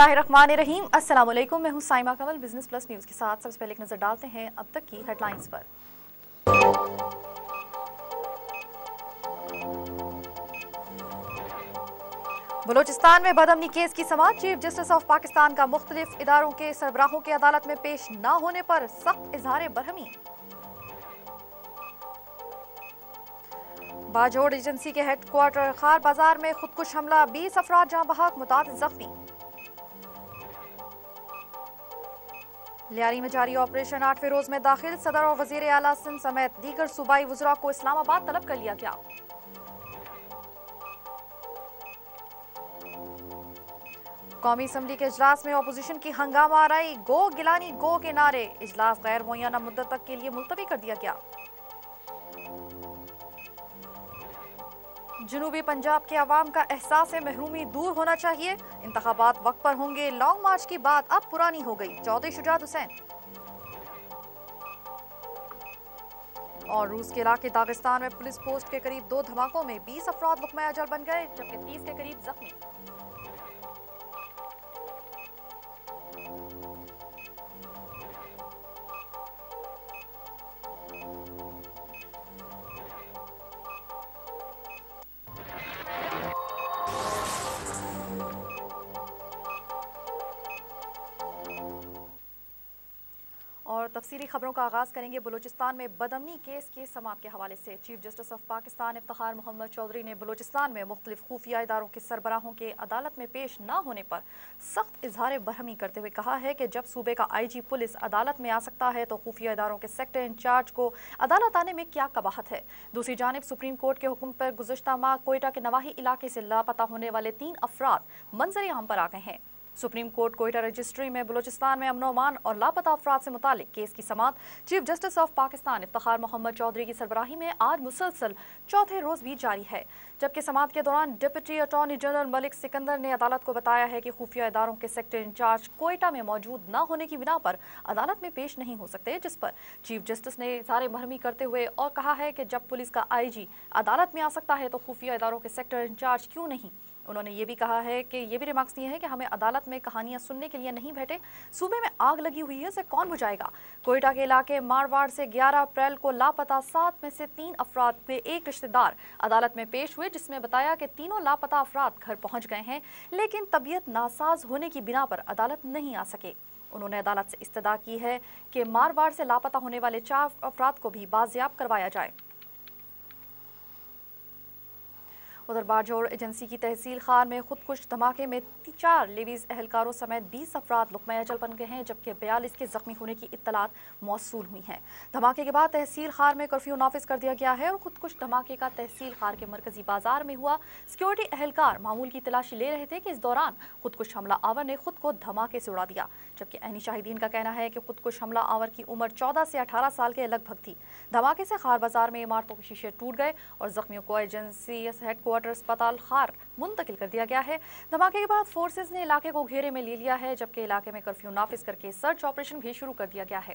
बिस्मिल्लाहिर्रहमानिर्रहीम। अस्सलाम वालेकुम, मैं हूं साइमा कमल। बिजनेस प्लस न्यूज़ के साथ सबसे पहले एक नज़र डालते हैं अब तक की हेडलाइंस पर। बलूचिस्तान में बदअमनी केस की समाअत। चीफ जस्टिस ऑफ पाकिस्तान का मुख्तलिफ इदारों के सरबराहों के अदालत में पेश न होने पर सख्त इजहार बरहमी। बाजोड़ एजेंसी के हेडक्वार्टर खार बाजार में खुदकुश हमला, 20 अफराद जाँ बहक, मुतादिद जख्मी। लियारी में जारी ऑपरेशन 8वें रोज में दाखिल। सदर और वजीर आला सिंध समेत दीगर सूबाई वज़रा को इस्लामाबाद तलब कर लिया गया। कौमी असम्बली के इजलास में अपोजिशन की हंगामा आराई, गो गिलानी गो के नारे। इजलास गैर मुय्यना मुद्दत तक के लिए मुलतवी कर दिया गया। जनूबी पंजाब के अवाम का एहसास महरूमी दूर होना चाहिए। इंतखाबात वक्त पर होंगे। लॉन्ग मार्च की बात अब पुरानी हो गई। चौधरी शुजात हुसैन। और रूस के इलाके दागिस्तान में पुलिस पोस्ट के करीब 2 धमाकों में 20 अफराद लुक़मा अजल बन गए, जबकि 30 के करीब जख्मी। और तफसीली खबरों का आगाज़ करेंगे बलूचिस्तान में बदअमनी केस के समाअत के हवाले से। Chief justice of Pakistan Iftikhar Mohammad Chaudhry ने बलूचिस्तान में मुख्तलिफ खुफिया इदारों के सरबराहों के अदालत में पेश न होने पर सख्त इजहार बरहमी करते हुए कहा है कि जब सूबे का IG पुलिस अदालत में आ सकता है तो खुफिया इदारों के सेक्टर इंचार्ज को अदालत आने में क्या कबाहत है। दूसरी जानिब सुप्रीम कोर्ट के हुक्म पर गुज़श्ता माह कोयटा के नवाही इलाके से लापता होने वाले 3 अफराद मंजर आम पर आ गए हैं। सुप्रीम कोर्ट कोयटा रजिस्ट्री में बलूचिस्तान में अमन अमान और लापता अफराद से मुतालिक केस की समाअत chief justice of Pakistan Iftikhar Mohammad Chaudhry की सरबराही में आज मुसलसल चौथे रोज भी जारी है, जबकि समाअत के दौरान deputy attorney general Malik Sikandar ने अदालत को बताया है कि खुफिया इदारों के सेक्टर इंचार्ज कोयटा में मौजूद न होने की बिना पर अदालत में पेश नहीं हो सकते, जिस पर चीफ जस्टिस ने इज़हार बरहमी करते हुए और कहा है कि जब पुलिस का IG अदालत में आ सकता है तो खुफिया इदारों के सेक्टर इंचार्ज क्यों नहीं। उन्होंने ये भी कहा है कि ये भी रिमार्क्स दिए हैं कि हमें अदालत में कहानियां सुनने के लिए नहीं बैठे। सूबे में आग लगी हुई है, उसे कौन बुझाएगा। कोयटा के इलाके मारवाड़ से 11 अप्रैल को लापता 7 में से 3 अफराद के एक रिश्तेदार अदालत में पेश हुए, जिसमें बताया कि तीनों लापता अफराद घर पहुंच गए हैं, लेकिन तबीयत नासाज होने की बिना पर अदालत नहीं आ सके। उन्होंने अदालत से इस्तदा की है कि मारवाड़ से लापता होने वाले 4 अफराद को भी बाजियाब करवाया जाए। उधर बाजोड़ एजेंसी की तहसील खार में खुदकुश धमाके में 4 लेवीज एहलकारों समेत 20 अफराद लुक़मा अजल बन गए हैं, जबकि 42 के जख्मी होने की इत्तलात मौसूल हुई हैं। धमाके के बाद तहसील खार में कर्फ्यू नाफिज कर दिया गया है और खुदकुश धमाके का तहसील खार के मरकजी बाजार में हुआ। सिक्योरिटी एहलकार मामूल की तलाशी ले रहे थे कि इस दौरान खुदकुश हमला आवर ने खुद को धमाके से उड़ा दिया, जबकि ऐनी शाहिदीन का कहना है कि खुदकुश हमला आवर की उम्र 14 से 18 साल के लगभग थी। धमाके से खार बाजार में इमारतों के शीशे टूट गए और जख्मियों को एजेंसी हेडक्वार्टर अस्पताल खार मुंतकिल कर दिया गया है। धमाके के बाद फोर्सेस ने इलाके को घेरे में ले लिया है, जबकि इलाके में कर्फ्यू नाफिज करके सर्च ऑपरेशन भी शुरू कर दिया गया है।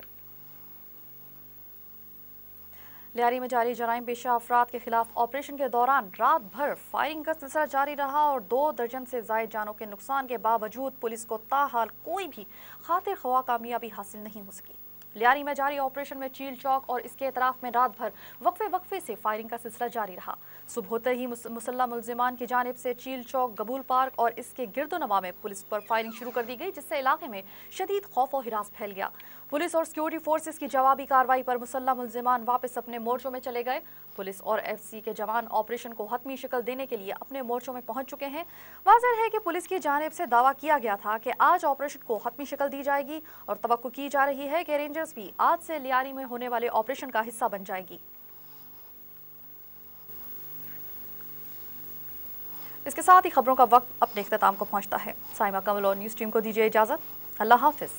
लियारी में जारी जराइम पेशा अफराद के खिलाफ ऑपरेशन के दौरान रात भर फायरिंग का सिलसिला जारी रहा और 2 दर्जन से जायद जानों के नुकसान के बावजूद पुलिस को ताहाल कोई भी खातिर ख्वाह कामयाबी हासिल नहीं हो सकी। लियारी में जारी ऑपरेशन में चील चौक और इसके अतराफ में रात भर वक्फे से फायरिंग का सिलसिला जारी रहा। सुबह होते ही मुसल्लह मुलजिमान की जानिब से चील चौक, गबूल पार्क और इसके गिरदोनवा में पुलिस पर फायरिंग शुरू कर दी गई, जिससे इलाके में शदीद खौफ और हिरास फैल गया। पुलिस और सिक्योरिटी फोर्सेस की जवाबी कार्रवाई पर मुसल्लह मुलजिमान वापस अपने मोर्चों में चले गए। पुलिस और FC के जवान ऑपरेशन को हतमी शक्ल देने के लिए अपने मोर्चों में पहुंच चुके हैं। वाज़ेह है कि पुलिस की जानिब से दावा किया गया था कि आज ऑपरेशन को हतमी शक्ल दी जाएगी और तवक्को की जा रही है कि रेंजर्स भी आज से लियारी में होने वाले ऑपरेशन का हिस्सा बन जाएगी। इसके साथ ही खबरों का वक्त अपने इख्तिताम को पहुंचता है। साइमा कमल और न्यूज़ टीम को दीजिए इजाजत। अल्लाह हाफिज।